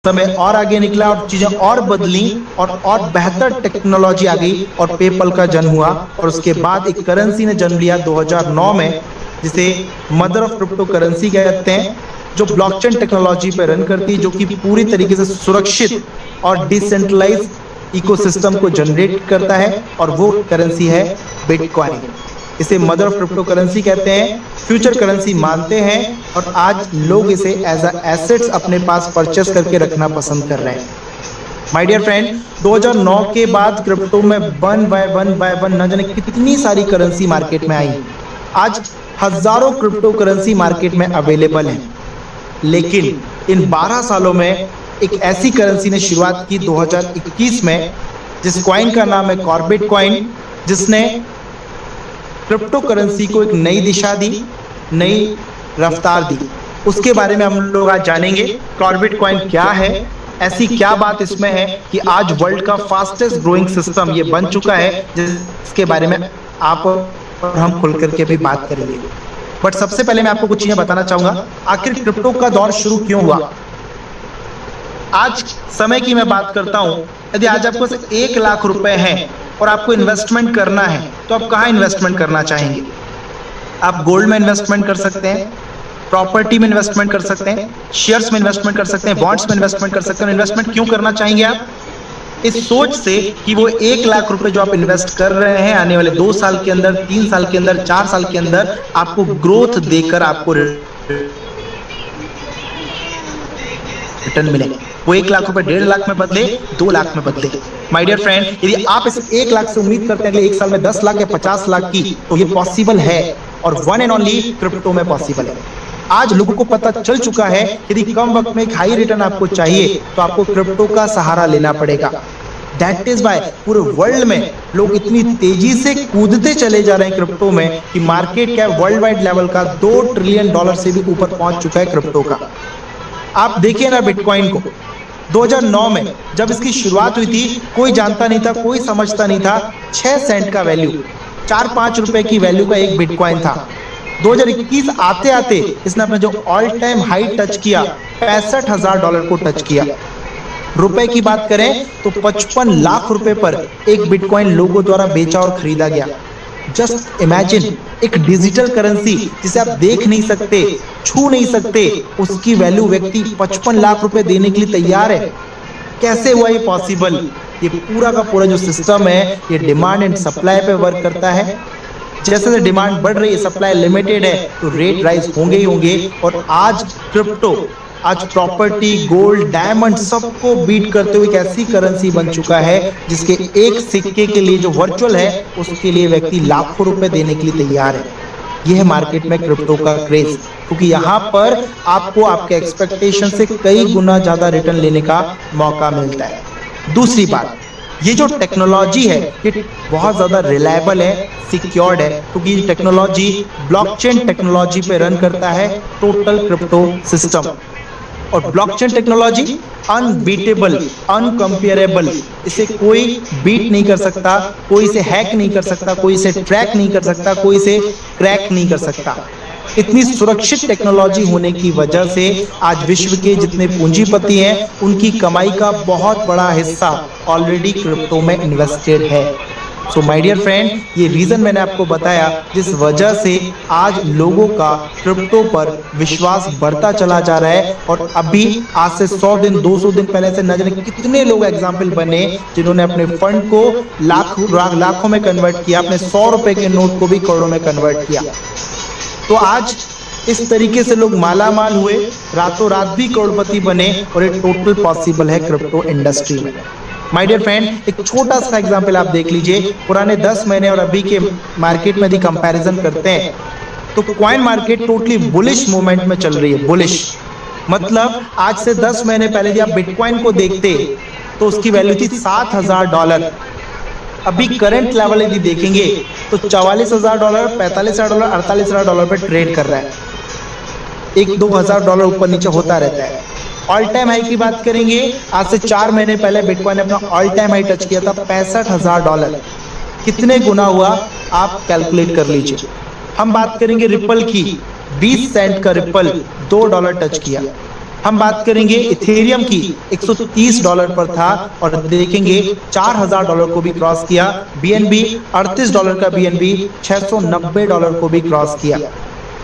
समय और आगे निकला और चीजें और बदली और बेहतर टेक्नोलॉजी आ गई और पेपल का जन्म हुआ और उसके बाद एक करेंसी ने जन्म लिया 2009 में, जिसे मदर ऑफ क्रिप्टो करेंसी कहते हैं, जो ब्लॉकचेन टेक्नोलॉजी पर रन करती है, जो कि पूरी तरीके से सुरक्षित और डिसेंट्रलाइज इकोसिस्टम को जनरेट करता है, और वो करेंसी है बिटकॉइन। इसे मदर ऑफ क्रिप्टो करेंसी कहते हैं, फ्यूचर करेंसी मानते हैं, और आज लोग इसे एज अ एसेट्स अपने पास परचेस करके रखना पसंद कर रहे हैं। माय डियर फ्रेंड, 2009 के बाद क्रिप्टो में वन बाय वन न जाने कितनी सारी करेंसी मार्केट में आई। आज हजारों क्रिप्टो करेंसी मार्केट में अवेलेबल हैं, लेकिन इन 12 सालों में एक ऐसी करेंसी ने शुरुआत की 2021 में, जिस कॉइन का नाम है कॉर्बिट कॉइन, जिसने क्रिप्टो करेंसी को एक नई दिशा दी, नई रफ्तार दी। उसके बारे में हम लोग आज जानेंगे। कॉर्बिट कॉइन क्या है, ऐसी क्या बात इसमें है कि आज वर्ल्ड का फास्टेस्ट ग्रोइंग सिस्टम ये बन चुका है, जिसके बारे में आप और हम खुल करके भी बात करेंगे। बट सबसे पहले मैं आपको कुछ चीजें बताना चाहूंगा, आखिर क्रिप्टो का दौर शुरू क्यों हुआ। आज समय की मैं बात करता हूं, यदि आज आपको 1 लाख रुपए हैं और आपको इन्वेस्टमेंट करना है, तो आप कहाँ इन्वेस्टमेंट करना चाहेंगे। आप गोल्ड में इन्वेस्टमेंट कर सकते हैं, प्रॉपर्टी में इन्वेस्टमेंट कर सकते हैं, शेयर्स में इन्वेस्टमेंट कर सकते हैं, बॉन्ड्स में इन्वेस्टमेंट कर सकते हैं। इन्वेस्टमेंट क्यों करना चाहेंगे आप, इस सोच से कि वो 1 लाख रुपए जो आप इन्वेस्ट कर रहे हैं, आने वाले 2 साल के अंदर, 3 साल के अंदर, 4 साल के अंदर आपको ग्रोथ देकर आपको रिटर्न मिले। वो 1 लाख रुपए 1.5 लाख में बदले, 2 लाख में बदले। माय डियर फ्रेंड, यदि आप इस 1 लाख से उम्मीद करते हैं अगले 1 साल में 10 लाख या 50 लाख की, तो ये पॉसिबल है, और वन एंड ओनली क्रिप्टो में पॉसिबल है। आज लोगों को पता चल चुका है, यदि कम वक्त में एक हाई रिटर्न आपको चाहिए, तो आपको क्रिप्टो का सहारा लेना पड़ेगा। दैट इज वाई पूरे वर्ल्ड में लोग इतनी तेजी से कूदते चले जा रहे हैं क्रिप्टो में कि market cap world wide level का $2 ट्रिलियन से भी ऊपर पहुंच चुका है क्रिप्टो का। आप देखिए ना बिटकॉइन को, 2009 में जब इसकी शुरुआत हुई थी, कोई जानता नहीं था, कोई समझता नहीं था। 6 सेंट का वैल्यू, 4-5 रुपए की वैल्यू का एक बिटकॉइन था। 2021 आते आते इसने अपना जो ऑल टाइम हाई टच किया, $65,000 को टच किया। रुपए की बात करें तो 55 लाख रुपए पर एक बिटकॉइन लोगों द्वारा बेचा और खरीदा गया। जस्ट इमेजिन, एक डिजिटल करेंसी जिसे आप देख नहीं सकते, छू नहीं सकते, उसकी वैल्यू व्यक्ति 55 लाख रुपए देने के लिए तैयार है। कैसे हुआ ये पॉसिबल। ये पूरा का पूरा जो सिस्टम है, ये डिमांड एंड सप्लाई पे वर्क करता है। जैसे जैसे डिमांड बढ़ रही है, सप्लाई लिमिटेड है, तो रेट राइज होंगे ही होंगे। और आज क्रिप्टो, आज प्रॉपर्टी, गोल्ड, डायमंड सबको बीट करते हुए एक ऐसी करेंसी बन चुका है, जिसके एक सिक्के के लिए जो वर्चुअल है, उसके लिए व्यक्ति लाखों रुपए देने के लिए तैयार है। यह है मार्केट में क्रिप्टो का क्रेज, क्योंकि यहाँ पर आपको आपके एक्सपेक्टेशन से कई गुना ज्यादा रिटर्न लेने का मौका मिलता है। दूसरी बात, ये जो टेक्नोलॉजी है, ये बहुत ज्यादा रिलायबल है, सिक्योर्ड है, क्योंकि ये टेक्नोलॉजी ब्लॉकचेन टेक्नोलॉजी पे रन करता है टोटल क्रिप्टो सिस्टम। और ब्लॉकचेन टेक्नोलॉजी अनबीटेबल, अनकंपेरेबल, इसे कोई बीट नहीं कर सकता, कोई इसे हैक नहीं कर सकता, कोई इसे ट्रैक नहीं कर सकता, कोई इसे क्रैक नहीं कर सकता। इतनी सुरक्षित टेक्नोलॉजी होने की वजह से आज विश्व के जितने पूंजीपति हैं, उनकी कमाई का बहुत बड़ा हिस्सा ऑलरेडी क्रिप्टो में इन्वेस्टेड है। सो माय डियर फ्रेंड, ये रीजन मैंने आपको बताया, जिस वजह से आज लोगों का क्रिप्टो पर विश्वास बढ़ता चला जा रहा है। और अभी आज से 100 दिन 200 दिन पहले से न जाने कितने लोग एग्जाम्पल बने, जिन्होंने अपने फंड को लाखों में कन्वर्ट किया, अपने 100 रुपए के नोट को भी करोड़ों में कन्वर्ट किया। तो आज इस तरीके से लोग माला माल हुए, रातों रात भी करोड़पति बने, और ये टोटल पॉसिबल है क्रिप्टो इंडस्ट्री में। माय डियर फ्रेंड, एक छोटा सा एग्जांपल आप देख लीजिए। पुराने 10 महीने और अभी के मार्केट में यदि कंपैरिजन करते हैं, तो coin market totally bullish movement में चल रही है। बुलिश मतलब आज से 10 महीने पहले यदि आप बिटकॉइन को देखते, तो उसकी वैल्यू थी $7,000। अभी करंट लेवल यदि देखेंगे तो $44,000, $45,000, $48,000 पे ट्रेड कर रहा है। $1-2 ऊपर नीचे होता रहता है। ऑल टाइम हाई की बात करेंगे, आज से 4 महीने पहले बिटकॉइन ने अपना ऑल टाइम हाई टच किया था, $65,000। कितने गुना हुआ आप कैलकुलेट कर लीजिए। हम बात करेंगे रिपल की, 20 सेंट का रिपल $2 टच किया। हम बात करेंगे इथेरियम की, $130 पर था और देखेंगे $4000 को भी क्रॉस किया। बीएनबी $38 का, बीएनबी $690 को भी क्रॉस किया।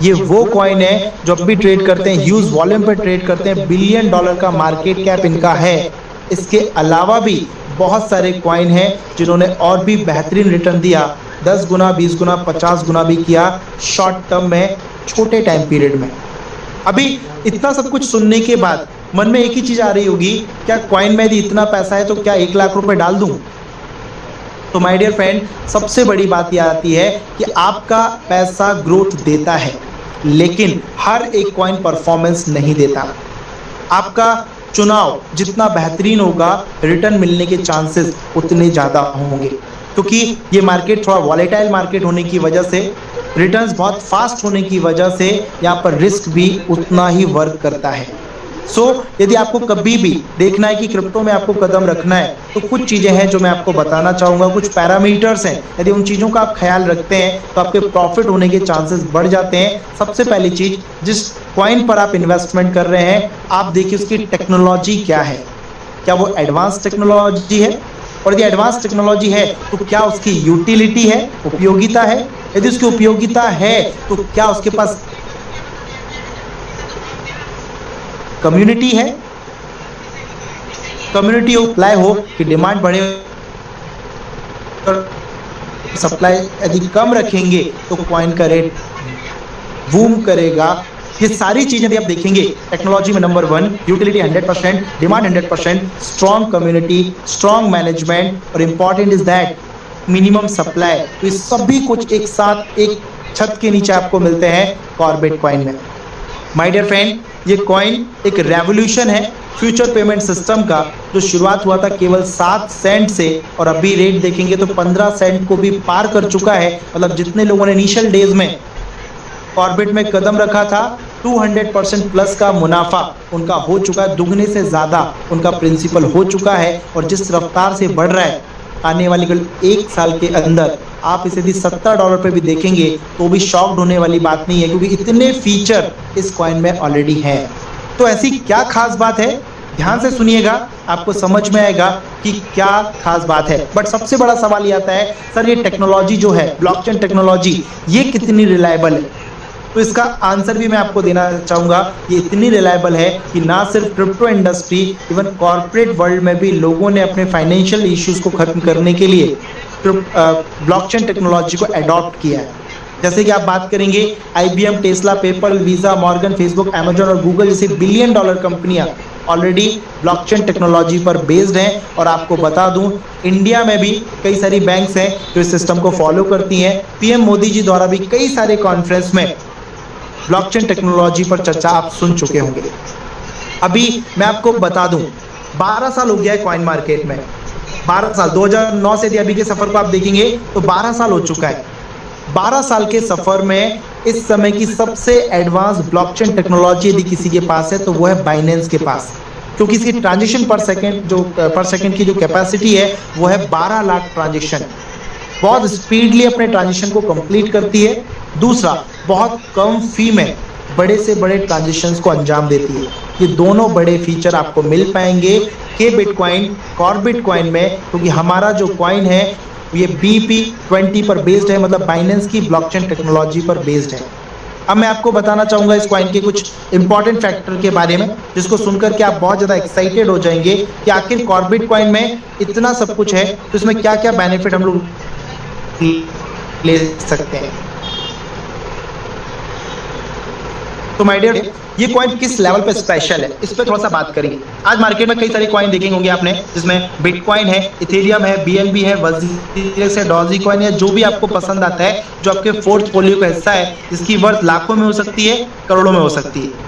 ये वो कॉइन है जो अब भी ट्रेड करते हैं, ह्यूज वॉल्यूम पे ट्रेड करते हैं, $1 बिलियन का मार्केट कैप इनका है। इसके अलावा भी बहुत सारे कॉइन हैं जिन्होंने और भी बेहतरीन रिटर्न दिया, 10 गुना, 20 गुना, 50 गुना भी किया शॉर्ट टर्म में, छोटे टाइम पीरियड में। अभी इतना सब कुछ सुनने के बाद मन में एक ही चीज आ रही होगी, क्या कॉइन में यदि इतना पैसा है तो क्या 1 लाख रुपए डाल दूं? तो माय डियर फ्रेंड, सबसे बड़ी बात यह आती है कि आपका पैसा ग्रोथ देता है, लेकिन हर एक कॉइन परफॉर्मेंस नहीं देता। आपका चुनाव जितना बेहतरीन होगा, रिटर्न मिलने के चांसेस उतने ज़्यादा होंगे, क्योंकि ये मार्केट थोड़ा वॉलेटाइल मार्केट होने की वजह से, रिटर्न्स बहुत फास्ट होने की वजह से यहाँ पर रिस्क भी उतना ही वर्क करता है। सो यदि आपको कभी भी देखना है कि क्रिप्टो में आपको कदम रखना है, तो कुछ चीज़ें हैं जो मैं आपको बताना चाहूँगा, कुछ पैरामीटर्स हैं, यदि उन चीज़ों का आप ख्याल रखते हैं तो आपके प्रॉफिट होने के चांसेस बढ़ जाते हैं। सबसे पहली चीज़, जिस कॉइन पर आप इन्वेस्टमेंट कर रहे हैं, आप देखिए उसकी टेक्नोलॉजी क्या है, क्या वो एडवांस टेक्नोलॉजी है, और यदि एडवांस टेक्नोलॉजी है तो क्या उसकी यूटिलिटी है, उपयोगिता है। यदि उसकी उपयोगिता है तो क्या उसके पास कम्युनिटी है, कम्युनिटी अप्लाई हो कि डिमांड बढ़े, सप्लाई यदि कम रखेंगे तो कॉइन का रेट बूम करेगा। ये सारी चीजें यदि आप देखेंगे, टेक्नोलॉजी में number 1, utility 100%, demand 100%, strong community, strong management, और important is that minimum supply. तो ये सभी कुछ एक साथ एक छत के नीचे आपको मिलते हैं कॉर्बेट कॉइन में। माय डियर फ्रेंड, ये कॉइन एक रेवोल्यूशन है फ्यूचर पेमेंट सिस्टम का, जो शुरुआत हुआ था केवल 7 सेंट से, और अभी रेट देखेंगे तो 15 सेंट को भी पार कर चुका है। मतलब जितने लोगों ने इनिशियल डेज में कॉर्बेट में कदम रखा था, 200% प्लस का मुनाफा उनका हो चुका है, दुगने से ज़्यादा उनका प्रिंसिपल हो चुका है। और जिस रफ्तार से बढ़ रहा है, आने वाली कल 1 साल के अंदर आप इसे यदि $70 पे भी देखेंगे तो भी शॉक्ड होने वाली बात नहीं है, क्योंकि इतने फीचर इस कॉइन में ऑलरेडी हैं। तो ऐसी क्या खास बात है, ध्यान से सुनिएगा, आपको समझ में आएगा कि क्या खास बात है। बट सबसे बड़ा सवाल ये आता है, सर ये टेक्नोलॉजी जो है, ब्लॉकचेन टेक्नोलॉजी, ये कितनी रिलायबल है? तो इसका आंसर भी मैं आपको देना चाहूँगा। ये इतनी रिलायबल है कि ना सिर्फ crypto industry, even corporate world में भी लोगों ने अपने फाइनेंशियल इश्यूज को खत्म करने के लिए ब्लॉकचेन टेक्नोलॉजी को अडॉप्ट किया है। जैसे कि आप बात करेंगे, IBM, Tesla, PayPal, visa, Morgan, Facebook, Amazon और गूगल जैसी $1 बिलियन कंपनियां ऑलरेडी ब्लॉकचेन टेक्नोलॉजी पर बेस्ड हैं। और आपको बता दूं, इंडिया में भी कई सारी बैंक्स हैं जो इस सिस्टम को फॉलो करती हैं। PM मोदी जी द्वारा भी कई सारे कॉन्फ्रेंस में ब्लॉकचेन टेक्नोलॉजी पर चर्चा आप सुन चुके होंगे। अभी मैं आपको बता दूं, 12 साल हो गया है कॉइन मार्केट में, 12 साल, 2009 से यदि अभी के सफर को आप देखेंगे तो 12 साल हो चुका है। 12 साल के सफर में इस समय की सबसे एडवांस ब्लॉकचेन टेक्नोलॉजी यदि किसी के पास है तो वो है बाइनेंस के पास, क्योंकि इसकी ट्रांजेक्शन पर सेकंड की जो कैपेसिटी है वो है 12 लाख ट्रांजेक्शन। बहुत स्पीडली अपने ट्रांजेक्शन को कंप्लीट करती है। दूसरा, बहुत कम फी में बड़े से बड़े ट्रांजेक्शन्स को अंजाम देती है। ये दोनों बड़े फीचर आपको मिल पाएंगे के बिटकॉइन, कॉर्बेट कॉइन में, क्योंकि हमारा जो कॉइन है ये BP20 पर बेस्ड है, मतलब बाइनेंस की ब्लॉकचेन टेक्नोलॉजी पर बेस्ड है। अब मैं आपको बताना चाहूँगा इस कॉइन के कुछ इंपॉर्टेंट फैक्टर के बारे में, जिसको सुनकर के आप बहुत ज़्यादा एक्साइटेड हो जाएंगे कि आखिर कॉर्बेट कॉइन में इतना सब कुछ है तो इसमें क्या क्या बेनिफिट हम लोग ले सकते हैं। तो माय डियर, ये कॉइन किस लेवल पे स्पेशल है, इस पे थोड़ा सा बात करेंगे। आज मार्केट में कई सारे कॉइन देखेंगे होंगे आपने, जिसमें बिटकॉइन है, इथेरियम है, BNB है, वजीरेक्स है, डॉजी कॉइन है, जो भी आपको पसंद आता है, जो आपके पोर्टफोलियो का हिस्सा है, जिसकी वर्थ लाखों में हो सकती है, करोड़ों में हो सकती है।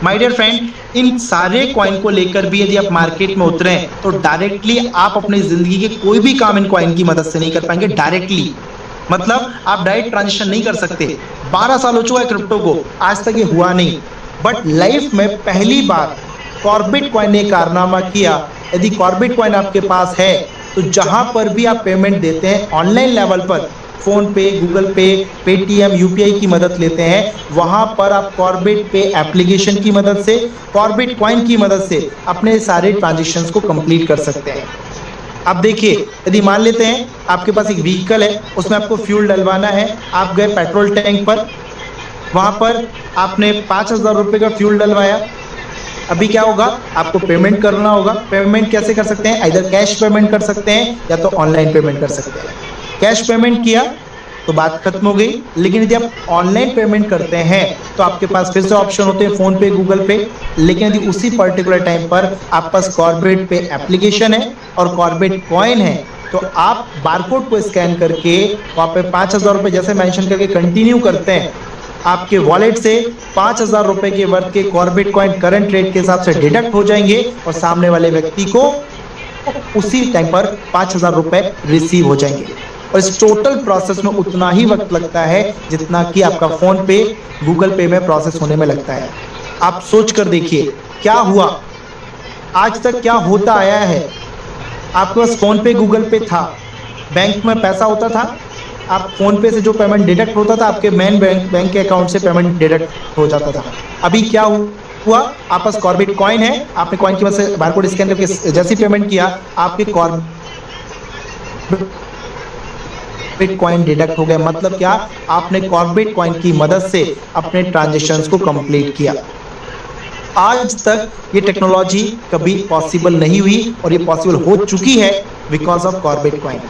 माय डियर फ्रेंड, इन सारे कॉइन को लेकर भी यदि आप मार्केट में उतरे तो डायरेक्टली आप अपनी जिंदगी के कोई भी काम इन कॉइन की मदद से नहीं कर पाएंगे। डायरेक्टली मतलब आप डायरेक्ट ट्रांजेक्शन नहीं कर सकते। 12 साल हो चुका है क्रिप्टो को, आज तक ये हुआ नहीं, बट लाइफ में पहली बार कॉर्बेट कॉइन ने कारनामा किया। यदि कॉर्बेट कॉइन आपके पास है तो जहां पर भी आप पेमेंट देते हैं ऑनलाइन लेवल पर, फोन पे, गूगल पे, पेटीएम, यूपीआई की मदद लेते हैं, वहां पर आप कॉर्बेट पे एप्लीकेशन की मदद से, कॉर्बेट कॉइन की मदद से अपने सारे ट्रांजेक्शन्स को कंप्लीट कर सकते हैं। अब देखिए, यदि मान लेते हैं आपके पास एक व्हीकल है, उसमें आपको फ्यूल डलवाना है, आप गए पेट्रोल टैंक पर, वहां पर आपने 5,000 रुपए का फ्यूल डलवाया। अभी क्या होगा, आपको पेमेंट करना होगा। पेमेंट कैसे कर सकते हैं, इधर कैश पेमेंट कर सकते हैं या तो ऑनलाइन पेमेंट कर सकते हैं। कैश पेमेंट किया तो बात खत्म हो गई, लेकिन यदि आप ऑनलाइन पेमेंट करते हैं तो आपके पास फिर से ऑप्शन होते हैं फोन पे, गूगल पे। लेकिन यदि उसी पर्टिकुलर टाइम पर आपके पास कॉर्बेट पे एप्लीकेशन है और कॉर्बेट कॉइन है, तो आप बारकोड को स्कैन करके वहां पे 5,000 रुपए जैसे मेंशन करके कंटिन्यू करते हैं, आपके वॉलेट से 5,000 रुपए के वर्थ के कॉर्बेट कॉइन करंट रेट के हिसाब से डिडक्ट हो जाएंगे और सामने वाले व्यक्ति को उसी टाइम पर 5,000 रुपए रिसीव हो जाएंगे। और इस टोटल प्रोसेस में उतना ही वक्त लगता है जितना कि आपका फोन पे, गूगल पे में प्रोसेस होने में लगता है। आप सोच कर देखिए क्या हुआ, आज तक क्या होता आया है। आपके पास फोन पे, गूगल पे था, बैंक में पैसा होता था, आप फोन पे से जो पेमेंट डिडक्ट होता था आपके मेन बैंक के अकाउंट से पेमेंट डिडक्ट हो जाता था। अभी क्या हुआ, आप पास कॉर्बेट कॉइन है, आपने कॉइन की वजह से बारकोड स्कैन करके जैसे पेमेंट किया, आपके कॉर्बेट कॉइन डिडक्ट हो गए। मतलब क्या, आपने कॉर्बेट कॉइन की मदद से अपने ट्रांजेक्शन्स को कंप्लीट किया। आज तक ये टेक्नोलॉजी कभी पॉसिबल नहीं हुई और ये पॉसिबल हो चुकी है because of Corbett coin.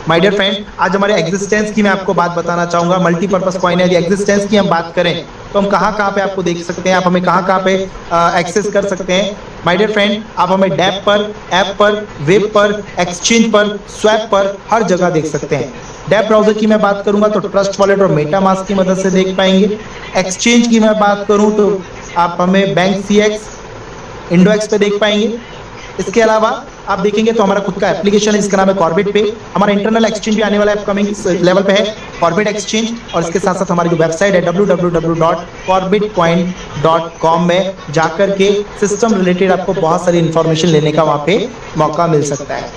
My dear friend, आज हमारे एग्जिस्टेंस की मैं आपको बात बताना चाहूंगा। मल्टीपर्पज कॉइन है, यदि एग्जिस्टेंस की हम बात करें तो हम कहाँ पे आपको देख सकते हैं, आप हमें कहाँ पे एक्सेस कर सकते हैं। माय डियर फ्रेंड, आप हमें डैप पर, ऐप पर, वेब पर, एक्सचेंज पर, स्वैप पर, हर जगह देख सकते हैं। डैप ब्राउजर की मैं बात करूंगा तो ट्रस्ट वॉलेट और मेटामास्क की मदद से देख पाएंगे। एक्सचेंज की मैं बात करूं तो आप हमें बैंक CX, इंडोएक्स पे देख पाएंगे। इसके अलावा आप देखेंगे तो हमारा खुद का एप्लीकेशन है जिसका नाम है कॉर्बेट पे। हमारा इंटरनल एक्सचेंज भी आने वाला है, अपकमिंग लेवल पे है कॉर्बेट एक्सचेंज। और इसके साथ साथ हमारी जो वेबसाइट है www.corbetcoin.com में जाकर के सिस्टम रिलेटेड आपको बहुत सारी इंफॉर्मेशन लेने का वहाँ पे मौका मिल सकता है।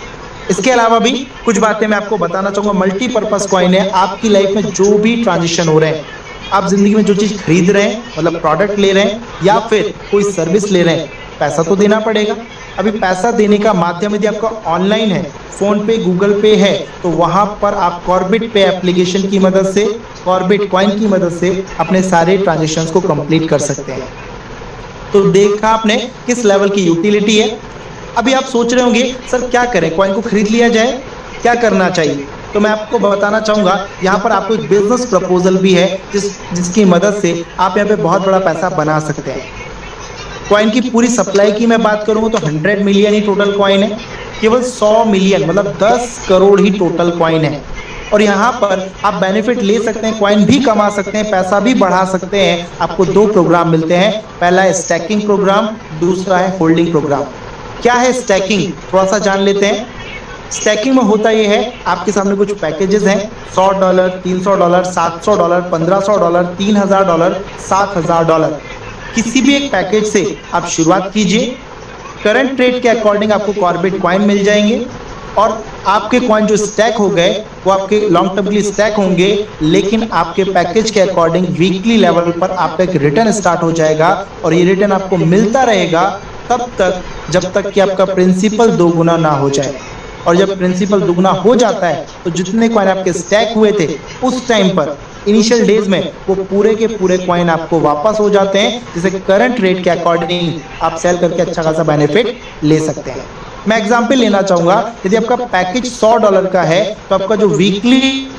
इसके अलावा भी कुछ बातें मैं आपको बताना चाहूंगा। मल्टीपर्पज कॉइन है, आपकी लाइफ में जो भी ट्रांजेक्शन हो रहे हैं, आप जिंदगी में जो चीज खरीद रहे हैं, मतलब प्रोडक्ट ले रहे हैं या फिर कोई सर्विस ले रहे हैं, पैसा तो देना पड़ेगा। अभी पैसा देने का माध्यम यदि आपका ऑनलाइन है, फोन पे, गूगल पे है, तो वहां पर आप कॉर्बेट पे एप्लीकेशन की मदद से, कॉर्बेट कॉइन की मदद से अपने सारे ट्रांजेक्शन्स को कंप्लीट कर सकते हैं। तो देखा आपने किस लेवल की यूटिलिटी है। अभी आप सोच रहे होंगे सर क्या करें, कॉइन को खरीद लिया जाए, क्या करना चाहिए? तो मैं आपको बताना चाहूंगा, यहाँ पर आपको एक बिजनेस प्रपोजल भी है जिसकी मदद से आप यहाँ पे बहुत बड़ा पैसा बना सकते हैं। कॉइन की पूरी सप्लाई की मैं बात करूँ तो 100 मिलियन ही टोटल कॉइन है। केवल 100 मिलियन मतलब 10 करोड़ ही टोटल कॉइन है। और यहाँ पर आप बेनिफिट ले सकते हैं, कॉइन भी कमा सकते हैं, पैसा भी बढ़ा सकते हैं। आपको 2 प्रोग्राम मिलते हैं, पहला है स्टैकिंग प्रोग्राम, दूसरा है होल्डिंग प्रोग्राम। क्या है स्टैकिंग, थोड़ा सा जान लेते हैं। स्टैकिंग में होता यह है, आपके सामने कुछ पैकेजेस हैं, $100, $300, $700, $1,500, $3,000, $7,000। किसी भी एक पैकेज से आप शुरुआत कीजिए। करंट रेट के अकॉर्डिंग आपको कॉर्बेट कॉइन मिल जाएंगे और आपके कॉइन जो स्टैक हो गए वो आपके लॉन्ग टर्म के लिए स्टैक होंगे, लेकिन आपके पैकेज के अकॉर्डिंग वीकली लेवल पर आपका एक रिटर्न स्टार्ट हो जाएगा और ये रिटर्न आपको मिलता रहेगा तब तक जब तक कि आपका प्रिंसिपल 2 गुना ना हो जाए। और जब प्रिंसिपल दुगना हो जाता है तो जितने कॉइन आपके स्टैक हुए थे उस टाइम पर इनिशियल डेज में वो पूरे के पूरे कॉइन आपको वापस हो जाते हैं, जिसे करंट रेट के अकॉर्डिंग आप सेल करके अच्छा खासा बेनिफिट ले सकते हैं। मैं एग्जांपल लेना चाहूंगा, यदि आपका पैकेज $100 का है तो आपका जो वीकली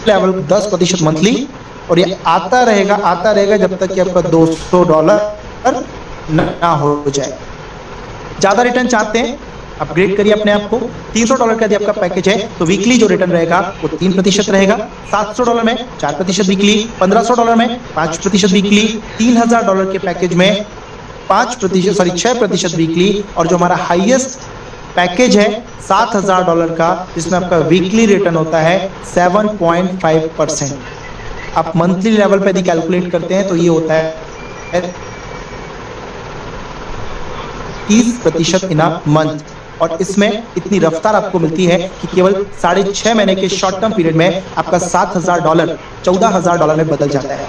लेवल 10% मंथली, और ये आता रहेगा जब तक कि आपका $200 ना हो जाए। ज्यादा रिटर्न चाहते हैं, अपग्रेड करिए अपने आप को। $300 का यदि आपका पैकेज है तो वीकली जो रिटर्न रहेगा वो 3% रहेगा। $700 में 4% वीकली, $1,500 में 5% वीकली, $3,000 के पैकेज में 6% वीकली, और जो हमारा हाईएस्ट पैकेज है $7,000 का जिसमें आपका वीकली रिटर्न होता है 7.5%। आप मंथली लेवल पे यदि कैलकुलेट करते हैं तो ये होता है 30% इन अ मंथ। और इसमें इतनी रफ्तार आपको मिलती है कि केवल 6.5 महीने के शॉर्ट टर्म पीरियड में आपका $7,000 $14,000 में बदल जाता है।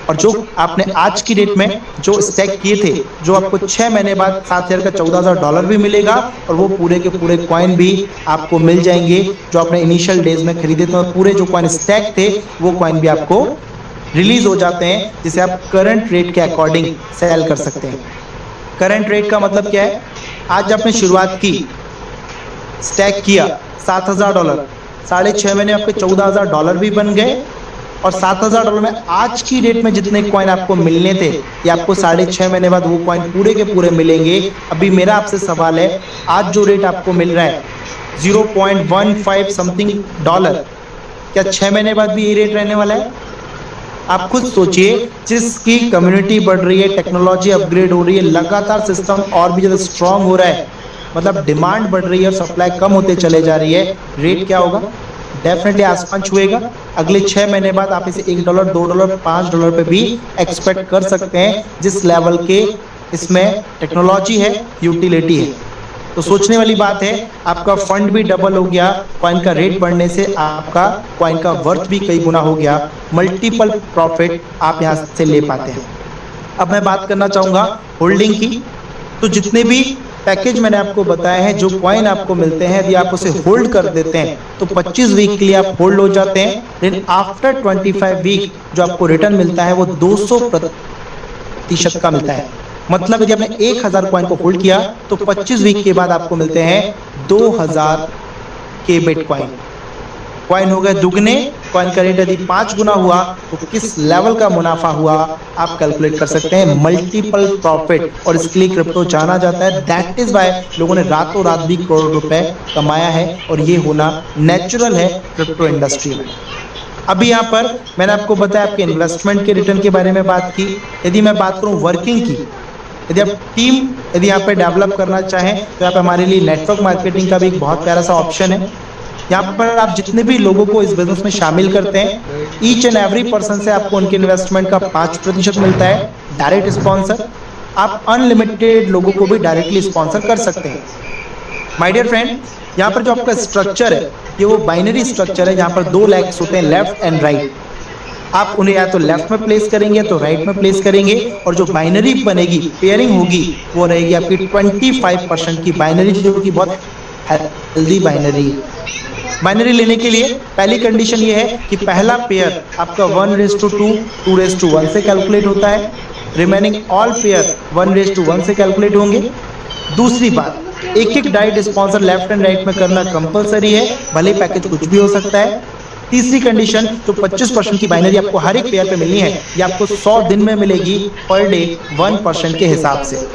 और जो आपने आज की डेट में जो स्टैक किए थे, जो आपको 6 महीने बाद 7,000 का $14,000 भी मिलेगा और वो पूरे के पूरे कॉइन भी आपको मिल जाएंगे जो आपने इनिशियल डेज में खरीदे थे। पूरे जो कॉइन स्टैक थे वो कॉइन भी आपको रिलीज हो जाते हैं, जिसे आप करंट रेट के अकॉर्डिंग सेल कर सकते हैं। करंट रेट का मतलब क्या है? आज आपने शुरुआत की, स्टैक किया $7,000, 6.5 महीने आपके $14,000 भी बन गए और $7,000 में आज की डेट में जितने कॉइन आपको मिलने थे ये आपको 6.5 महीने बाद वो कॉइन पूरे के पूरे मिलेंगे। अभी मेरा आपसे सवाल है, आज जो रेट आपको मिल रहा है 0.15 समथिंग डॉलर, क्या 6 महीने बाद भी ये रेट रहने वाला है? आप खुद सोचिए, जिसकी कम्युनिटी बढ़ रही है, टेक्नोलॉजी अपग्रेड हो रही है, लगातार सिस्टम और भी ज़्यादा स्ट्रांग हो रहा है, मतलब डिमांड बढ़ रही है और सप्लाई कम होते चले जा रही है, रेट क्या होगा? डेफिनेटली आसमान छुएगा। अगले 6 महीने बाद आप इसे $1, $2, $5 पे भी एक्सपेक्ट कर सकते हैं, जिस लेवल के इसमें टेक्नोलॉजी है, यूटिलिटी है। तो सोचने वाली बात है, आपका फंड भी डबल हो गया, कॉइन का रेट बढ़ने से आपका कॉइन का वर्थ भी कई गुना हो गया, मल्टीपल प्रॉफिट आप यहाँ से ले पाते हैं। अब मैं बात करना चाहूँगा होल्डिंग की। तो जितने भी पैकेज मैंने आपको बताया है, जो कॉइन आपको मिलते हैं, यदि आप उसे होल्ड कर देते हैं तो 25 वीक के लिए आप होल्ड हो जाते हैं। लेकिन आफ्टर 25 वीक जो आपको रिटर्न मिलता है वो 200% का मिलता है। मतलब यदि आपने 1,000 कॉइन को होल्ड किया तो 25 वीक के बाद आपको मिलते हैं 2,000 के बिटकॉइन। कॉइन हो गए दुगने, कॉइन का रेट यदि 5 गुना हुआ तो किस लेवल का मुनाफा हुआ आप कैलकुलेट कर सकते हैं, मल्टीपल प्रॉफिट। और इसके लिए क्रिप्टो जाना जाता है। दैट इज वाई लोगों ने रातों रात भी करोड़ रुपए कमाया है और ये होना नेचुरल है क्रिप्टो इंडस्ट्री में। अभी यहाँ पर मैंने आपको बताया आपके इन्वेस्टमेंट के रिटर्न के बारे में बात की। यदि मैं बात करूँ वर्किंग की, यदि आप टीम यदि यहाँ पे डेवलप करना चाहें तो यहाँ पे हमारे लिए नेटवर्क मार्केटिंग का भी एक बहुत प्यारा सा ऑप्शन है। यहाँ पर आप जितने भी लोगों को इस बिजनेस में शामिल करते हैं, ईच एंड एवरी पर्सन से आपको उनके इन्वेस्टमेंट का 5% मिलता है डायरेक्ट स्पॉन्सर। आप अनलिमिटेड लोगों को भी डायरेक्टली स्पॉन्सर कर सकते हैं। माय डियर फ्रेंड, यहाँ पर जो आपका स्ट्रक्चर है ये वो बाइनरी स्ट्रक्चर है, जहाँ पर 2 लेग्स होते हैं, लेफ्ट एंड राइट। आप उन्हें या तो लेफ्ट में प्लेस करेंगे तो राइट में प्लेस करेंगे, और जो बाइनरी बनेगी, पेयरिंग होगी, वो रहेगी आपकी 25% की बाइनरी, जो कि बहुत हेल्दी बाइनरी है। बाइनरी लेने के लिए पहली कंडीशन ये है कि पहला पेयर आपका 1:2, 2:1 से कैलकुलेट होता है। रिमेनिंग ऑल पेयर 1:1 से कैलकुलेट होंगे। दूसरी बात, एक direct sponsor left and right में करना कंपलसरी है, भले पैकेज कुछ भी हो सकता है। तीसरी कंडीशन, जो 25% की बाइनरी आपको हर एक पेयर पे मिलनी है, ये आपको 100 दिन में मिलेगी, पर डे 1% के हिसाब से।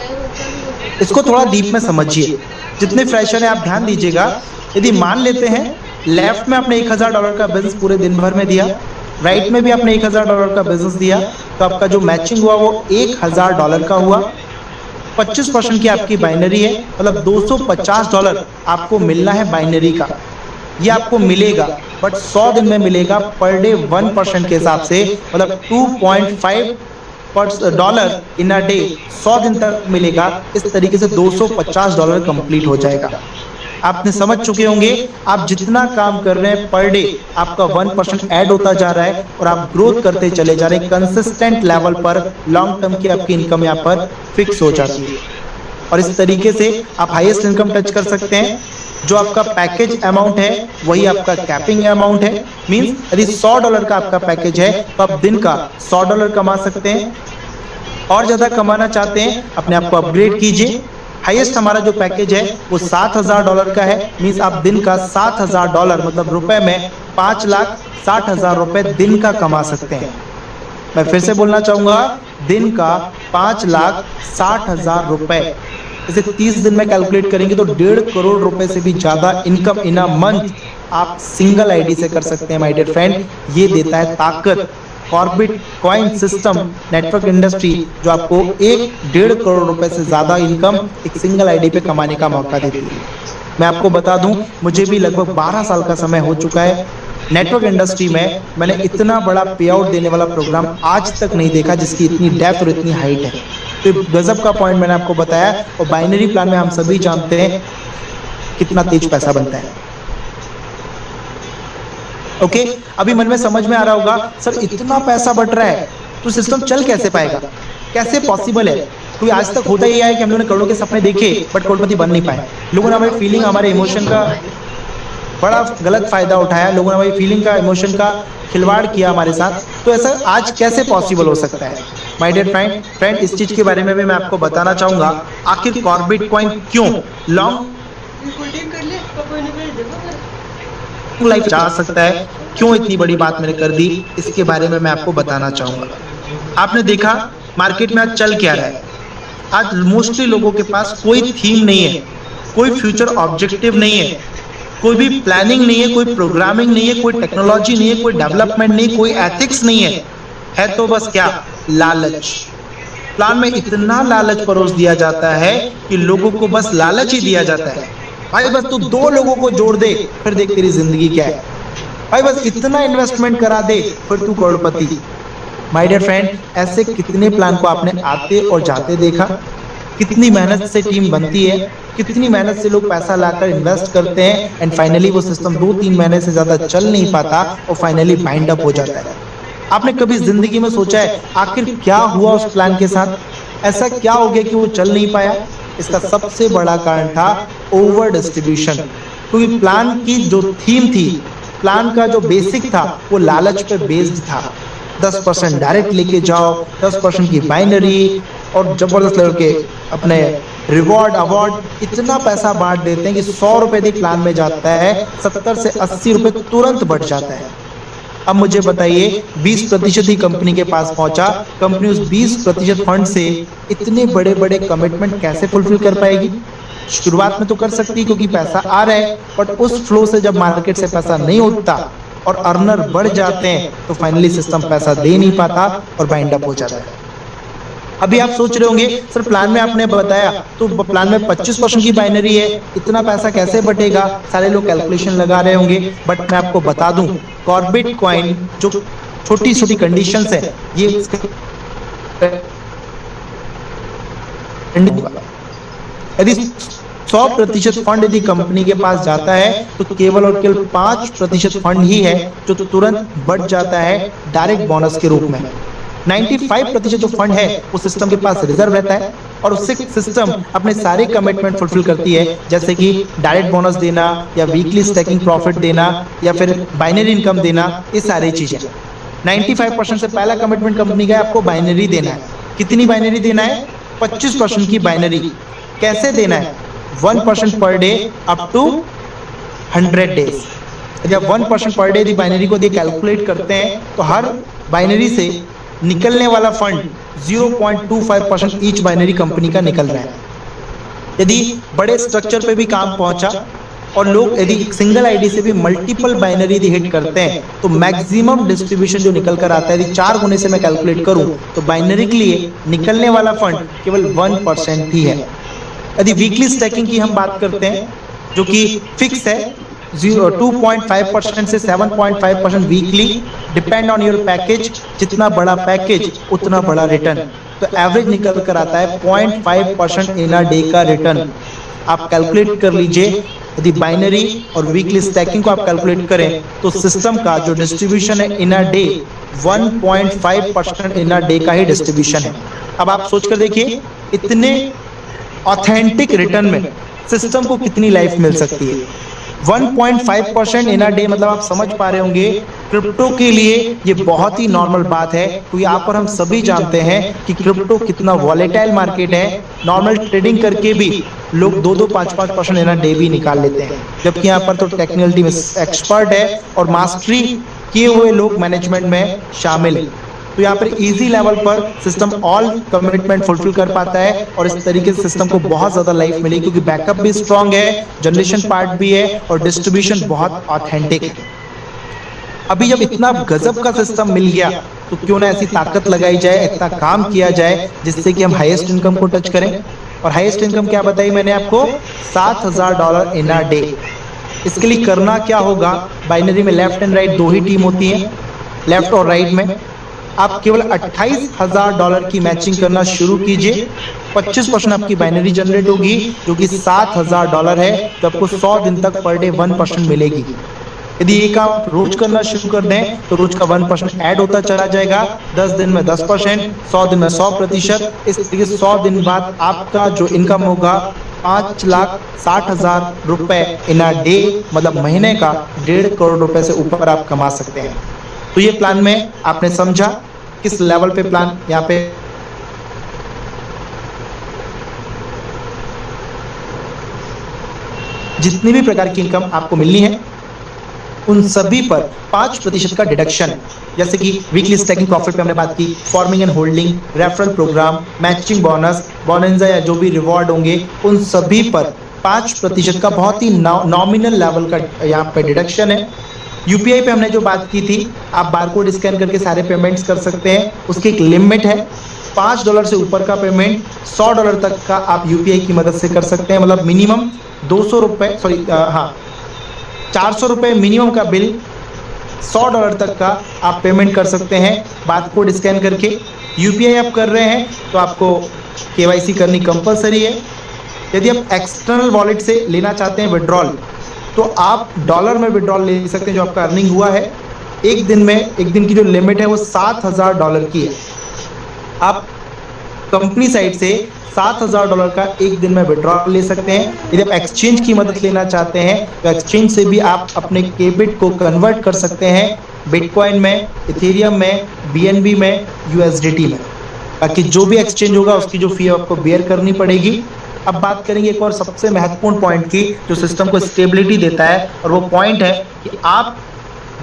इसको थोड़ा डीप में समझिए, जितने फ्रेशर हैं आप ध्यान दीजिएगा। यदि मान लेते हैं लेफ्ट में आपने $1,000 का बिजनेस पूरे दिन भर में दिया, राइट में भी आपने $1,000 का बिजनेस दिया, तो आपका जो मैचिंग हुआ वो $1,000 का हुआ। 25% की आपकी बाइनरी है, मतलब $250 आपको मिलना है बाइनरी का। ये आपको मिलेगा, बट 100 दिन में मिलेगा, पर डे 1% के हिसाब से, मतलब $2.5 इन अ डे, 100 दिन तक मिलेगा। इस तरीके से $250 कंप्लीट हो जाएगा। आपने समझ चुके होंगे, आप जितना काम कर रहे हैं पर डे आपका 1% ऐड होता जा रहा है और आप ग्रोथ करते चले जा रहे हैं। कंसिस्टेंट लेवल पर लॉन्ग टर्म की आपकी इनकम यहाँ पर फिक्स हो जाती है, और इस तरीके से आप हाईएस्ट इनकम टच कर सकते हैं। जो आपका पैकेज अमाउंट है वही आपका कैपिंग अमाउंट है। मींस यदि $100 का आपका पैकेज है तो आप दिन का $100 कमा सकते हैं। और ज़्यादा कमाना चाहते हैं, अपने आप को अपग्रेड कीजिए। हाईएस्ट हमारा जो पैकेज है वो $7,000 का है। मींस आप दिन का $7,000, मतलब रुपए में 5,60,000 रुपए दिन का कमा सकते हैं। मैं फिर से बोलना चाहूँगा, दिन का 5,60,000 रुपए। इसे 30 दिन में कैलकुलेट करेंगे तो 1.5 करोड़ रुपए से भी ज़्यादा इनकम इन अ मंथ आप सिंगल आईडी से कर सकते हैं। माय डियर फ्रेंड, ये देता है ताकत Corbett coin system network industry, जो आपको 1.5 करोड़ रुपए से ज़्यादा इनकम एक सिंगल आईडी पे कमाने का मौका देती है। मैं आपको बता दूं, मुझे भी लगभग 12 साल का समय हो चुका है नेटवर्क इंडस्ट्री में। मैंने इतना बड़ा पे आउट देने वाला प्रोग्राम आज तक नहीं देखा जिसकी इतनी डेप्थ और इतनी हाइट है। तो गजब का पॉइंट मैंने आपको बताया। और बाइनरी प्लान में हम सभी जानते हैं कितना तेज पैसा बनता है। ओके, अभी मन में समझ में आ रहा होगा सर इतना पैसा बढ़ रहा है तो सिस्टम चल कैसे पाएगा, कैसे पॉसिबल है? क्योंकि आज तक होता ही है कि हम लोगों ने करोड़ों के सपने देखे बट करोड़पति बन नहीं पाए। लोगों ने हमारी फीलिंग, हमारे इमोशन का बड़ा गलत फायदा उठाया, लोगों ने हमारी फीलिंग का, इमोशन का खिलवाड़ किया हमारे साथ। तो ऐसा आज कैसे पॉसिबल हो सकता है? माय डियर फ्रेंड, इस चीज के बारे में भी मैं आपको बताना चाहूंगा। आखिर कॉर्बेट कॉइन क्यों लॉन्ग लाइफ जा सकता है, क्यों इतनी बड़ी बात मैंने कर दी, इसके बारे में मैं आपको बताना चाहूंगा। आपने देखा मार्केट में आज चल क्या रहा है। आज मोस्टली लोगों के पास कोई थीम नहीं है, कोई फ्यूचर ऑब्जेक्टिव नहीं है, कोई भी प्लानिंग नहीं है, कोई प्रोग्रामिंग नहीं है, कोई टेक्नोलॉजी नहीं है, कोई डेवलपमेंट नहीं, कोई एथिक्स नहीं है तो बस क्या, लालच। प्लान में इतना लालच परोस दिया जाता है कि लोगों को बस लालच ही दिया जाता है। भाई बस तू 2 लोगों को जोड़ दे फिर देख तेरी जिंदगी क्या है। भाई बस इतना इन्वेस्टमेंट करा दे फिर तू करोड़पति। माय डियर फ्रेंड, ऐसे कितने प्लान को आपने आते और जाते देखा? कितनी मेहनत से टीम बनती है, कितनी मेहनत से लोग पैसा लाकर इन्वेस्ट करते हैं एंड फाइनली वो सिस्टम 2-3 महीने से ज्यादा चल नहीं पाता और फाइनली बाइंड अप हो जाता है। आपने कभी जिंदगी में सोचा है आखिर क्या हुआ उस प्लान के साथ? ऐसा क्या हो गया कि वो चल नहीं पाया? इसका सबसे बड़ा कारण था ओवर डिस्ट्रीब्यूशन। क्योंकि प्लान की जो थीम थी, प्लान का जो बेसिक था वो लालच पे बेस्ड था। 10% डायरेक्ट लेके जाओ, 10% की बाइनरी और जबरदस्त लेवल के अपने रिवॉर्ड अवार्ड, इतना पैसा बांट देते हैं कि 100 रुपए यदि प्लान में जाता है 70 से 80 रुपए तुरंत बढ़ जाता है। अब मुझे बताइए 20% ही कंपनी के पास पहुंचा, कंपनी उस 20% फंड से इतने बड़े बड़े कमिटमेंट कैसे फुलफिल कर पाएगी? शुरुआत में तो कर सकती क्योंकि पैसा आ रहा है, बट उस फ्लो से जब मार्केट से पैसा नहीं उठता और अर्नर बढ़ जाते हैं तो फाइनली सिस्टम पैसा दे नहीं पाता और बाइंड अप हो जाता है। अभी आप सोच रहे होंगे सर प्लान में आपने बताया तो प्लान में 25% की बाइनरी है, इतना पैसा कैसे बटेगा? सारे लोग कैलकुलेशन लगा रहे होंगे, बट मैं आपको बता दूं कॉर्बेट कॉइन जो छोटी छोटी कंडीशंस है, ये यदि 100% फंड यदि कंपनी के पास जाता है तो केवल और केवल 5% फंड ही है जो तुरंत बढ़ जाता है डायरेक्ट बोनस के रूप में। 95% जो फंड है वो सिस्टम के पास रिजर्व रहता है और उससे सिस्टम अपने सारे कमिटमेंट फुलफिल करती है, जैसे कि डायरेक्ट बोनस देना या वीकली स्टैकिंग प्रॉफिट देना या फिर बाइनरी इनकम देना, ये सारी चीजें। 95% से पहला कमिटमेंट कंपनी का है आपको बाइनरी देना है। कितनी बाइनरी देना है? 25% की बाइनरी। कैसे देना है? 1% per day up to 100 days. जब 1% पर डे बाइनरी को दे कैलकुलेट करते हैं तो हर बाइनरी से निकलने वाला फंड 0.25% ईच बाइनरी कंपनी का निकल रहा है। यदि बड़े स्ट्रक्चर पे भी काम पहुंचा और लोग यदि सिंगल आईडी से भी मल्टीपल बाइनरी यदि हिट करते हैं तो मैक्सिमम डिस्ट्रीब्यूशन जो निकल कर आता है, यदि 4 गुने से मैं कैलकुलेट करूं तो बाइनरी के लिए निकलने वाला फंड केवल 1% ही है। यदि वीकली स्टैकिंग की हम बात करते हैं जो कि फिक्स है 2.5% से 7.5% weekly, depend on your package. जितना बड़ा पैकेज उतना बड़ा रिटर्न, तो एवरेज निकल कर आता है 0.5% इन अ डे का रिटर्न। आप कैलकुलेट कर लीजिए, यदि बाइनरी और वीकली स्टैकिंग को आप कैलकुलेट करें तो सिस्टम का जो डिस्ट्रीब्यूशन है इन a day 1.5% in a day का ही डिस्ट्रीब्यूशन है। अब आप सोच कर देखिए इतने ऑथेंटिक रिटर्न में सिस्टम को कितनी लाइफ मिल सकती है। 1.5% इन अ डे, मतलब आप समझ पा रहे होंगे क्रिप्टो के लिए ये बहुत ही नॉर्मल बात है, क्योंकि यहाँ पर हम सभी जानते हैं कि क्रिप्टो कितना वॉलेटाइल मार्केट है। नॉर्मल ट्रेडिंग करके भी लोग 2-2, 5-5% इन अ डे भी निकाल लेते हैं, जबकि यहाँ पर तो टेक्निकल टीम एक्सपर्ट है और मास्टरी किए हुए लोग मैनेजमेंट में शामिल है। तो यहाँ पर इजी लेवल पर सिस्टम ऑल कमिटमेंट फुलफिल कर पाता है और इस तरीके से सिस्टम को बहुत ज्यादा लाइफ मिली, क्योंकि बैकअप भी स्ट्रांग है, जनरेशन पार्ट भी है और डिस्ट्रीब्यूशन बहुत ऑथेंटिक है। अभी जब इतना गजब का सिस्टम मिल गया तो क्यों ना ऐसी ताकत लगाई जाए, इतना काम किया जाए जिससे कि हम हाईएस्ट इनकम को टच करें। और हाईएस्ट इनकम क्या बताई मैंने आपको? $7,000 इन अ डे। इसके लिए करना क्या होगा? बाइनरी में left and right 2 he team होती है, लेफ्ट और राइट में। आप केवल $28,000 की मैचिंग करना शुरू कीजिए। 25% आपकी बाइनरी जनरेट होगी जो कि $7,000 है, तो आपको 100 दिन तक पर डे 1% मिलेगी। यदि ये काम आप रोज करना शुरू कर दें तो रोज का 1% ऐड होता चला जाएगा। 10 दिन में 10%, 100 दिन में 100%। इस तरीके से 100 दिन बाद आपका जो इनकम होगा 5,60,000 रुपए इन अ डे, मतलब महीने का 1.5 करोड़ रुपए से ऊपर आप कमा सकते हैं। तो ये प्लान में आपने समझा किस लेवल पे प्लान यहाँ पे जितनी भी प्रकार की इनकम आपको मिलनी है उन सभी पर 5% का डिडक्शन, जैसे कि वीकली स्टैकिंग प्रॉफिट पे हमने बात की, farming and holding, referral programme, matching bonus, bonanza या जो भी रिवॉर्ड होंगे उन सभी पर 5% का बहुत ही नॉमिनल लेवल का यहाँ पे डिडक्शन है। यूपीआई पे हमने जो बात की थी, आप बारकोड स्कैन करके सारे पेमेंट्स कर सकते हैं। उसकी एक लिमिट है, $5 से ऊपर का पेमेंट $100 तक का आप यूपीआई की मदद से कर सकते हैं। मतलब मिनिमम 200 रुपये, सॉरी हाँ 400 रुपये मिनिमम का बिल $100 तक का आप पेमेंट कर सकते हैं बारकोड स्कैन करके। यूपीआई आप कर रहे हैं तो आपको केवाईसी करनी कंपलसरी है। यदि आप एक्सटर्नल वॉलेट से लेना चाहते हैं विड्रॉल, तो आप डॉलर में विड्रॉल ले सकते हैं जो आपका अर्निंग हुआ है। एक दिन की जो लिमिट है वो $7,000 की है। आप कंपनी साइड से $7,000 का एक दिन में विड्रॉल ले सकते हैं। यदि आप एक्सचेंज की मदद लेना चाहते हैं तो एक्सचेंज से भी आप अपने केबिट को कन्वर्ट कर सकते हैं बिटकॉइन में, इथेरियम में, बीएनबी में, यूएसडीटी में। बाकी जो भी एक्सचेंज होगा उसकी जो फी आपको बेयर करनी पड़ेगी। अब बात करेंगे एक और सबसे महत्वपूर्ण पॉइंट की जो सिस्टम को स्टेबिलिटी देता है, और वो पॉइंट है कि आप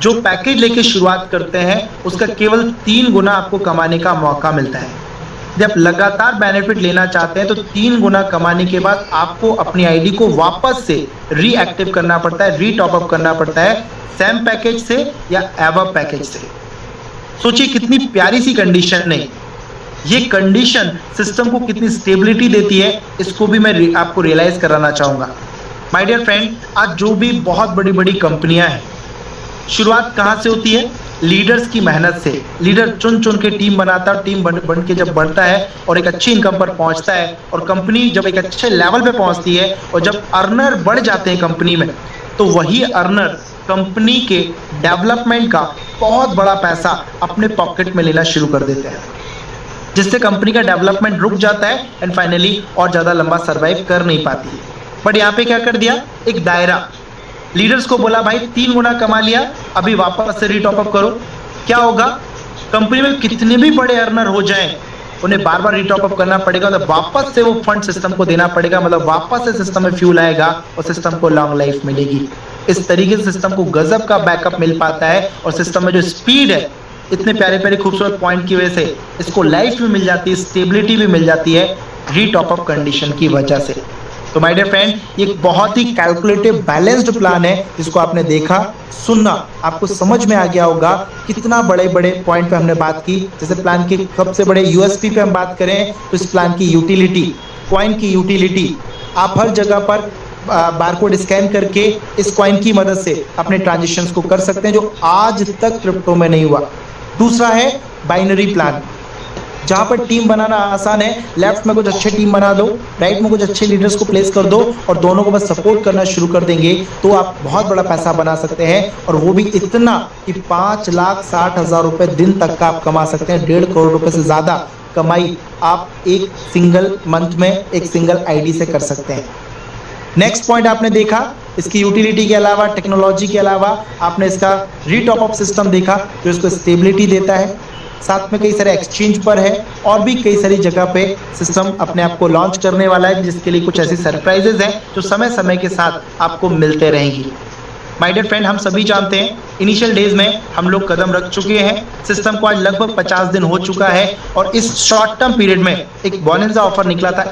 जो पैकेज लेके शुरुआत करते हैं उसका केवल 3 गुना आपको कमाने का मौका मिलता है। जब लगातार बेनिफिट लेना चाहते हैं तो 3 गुना कमाने के बाद आपको अपनी आईडी को वापस से रीएक्टिव करना पड़ता है, रीटॉप अप करना पड़ता है, सैम पैकेज से या एवब पैकेज से। सोचिए कितनी प्यारी सी कंडीशन है। ये कंडीशन सिस्टम को कितनी स्टेबिलिटी देती है, इसको भी मैं आपको रियलाइज कराना चाहूंगा। माय डियर फ्रेंड, आज जो भी बहुत बड़ी बड़ी कंपनियां हैं, शुरुआत कहाँ से होती है? लीडर्स की मेहनत से। लीडर चुन चुन के टीम बनाता है, टीम बन के जब बढ़ता है और एक अच्छी इनकम पर पहुंचता है, और कंपनी जब एक अच्छे लेवल पे पहुंचती है और जब अर्नर बढ़ जाते हैं कंपनी में, तो वही अर्नर कंपनी के डेवलपमेंट का बहुत बड़ा पैसा अपने पॉकेट में लेना शुरू कर देते हैं, जिससे कंपनी का डेवलपमेंट रुक जाता है एंड फाइनली और ज़्यादा लंबा सर्वाइव कर नहीं पाती। बट यहाँ पे क्या कर दिया, एक दायरा। लीडर्स को बोला भाई 3 गुना कमा लिया, अभी वापस से रीटॉप अप करो। क्या होगा, कंपनी में कितने भी बड़े अर्नर हो जाएं, उन्हें बार बार रीटॉप अप करना पड़ेगा, तो वापस से वो फंड सिस्टम को देना पड़ेगा, मतलब वापस से सिस्टम में फ्यूल आएगा और सिस्टम को लॉन्ग लाइफ मिलेगी। इस तरीके से सिस्टम को गजब का बैकअप मिल पाता है, और सिस्टम में जो स्पीड है, इतने प्यारे प्यारे खूबसूरत पॉइंट की वजह से इसको लाइफ भी मिल जाती है, स्टेबिलिटी भी मिल जाती है रीटॉप अप कंडीशन की वजह से। तो माय डियर फ्रेंड, ये एक बहुत ही कैलकुलेटिव बैलेंस्ड प्लान है जिसको आपने देखा, सुनना, आपको समझ में आ गया होगा कितना बड़े बड़े पॉइंट पे हमने बात की। जैसे प्लान के सबसे बड़े यूएसपी पे हम बात करें तो इस प्लान की यूटिलिटी, कॉइन की यूटिलिटी, आप हर जगह पर बारकोड स्कैन करके इस कॉइन की मदद से अपने ट्रांजेक्शन्स को कर सकते हैं जो आज तक क्रिप्टो में नहीं हुआ। दूसरा है बाइनरी प्लान, जहाँ पर टीम बनाना आसान है। लेफ्ट में कुछ अच्छे टीम बना दो, राइट में कुछ अच्छे लीडर्स को प्लेस कर दो, और दोनों को बस सपोर्ट करना शुरू कर देंगे तो आप बहुत बड़ा पैसा बना सकते हैं, और वो भी इतना कि 5,60,000 रुपये दिन तक का आप कमा सकते हैं। 1.5 करोड़ रुपए से ज़्यादा कमाई आप एक सिंगल मंथ में एक सिंगल आईडी से कर सकते हैं। नेक्स्ट पॉइंट आपने देखा, इसकी यूटिलिटी के अलावा, टेक्नोलॉजी के अलावा आपने इसका रीटॉप अप सिस्टम देखा जो इसको स्टेबिलिटी देता है। साथ में कई सारे एक्सचेंज पर है और भी कई सारी जगह पे सिस्टम अपने आप को लॉन्च करने वाला है, जिसके लिए कुछ ऐसी सरप्राइजेज हैं जो समय समय के साथ आपको मिलते रहेंगी। माय डियर फ्रेंड, हम सभी जानते हैं इनिशियल डेज में हम लोग कदम रख चुके हैं। सिस्टम को आज लगभग 50 दिन हो चुका है, और इस शॉर्ट टर्म पीरियड में एक बोनंजा ऑफर निकला था।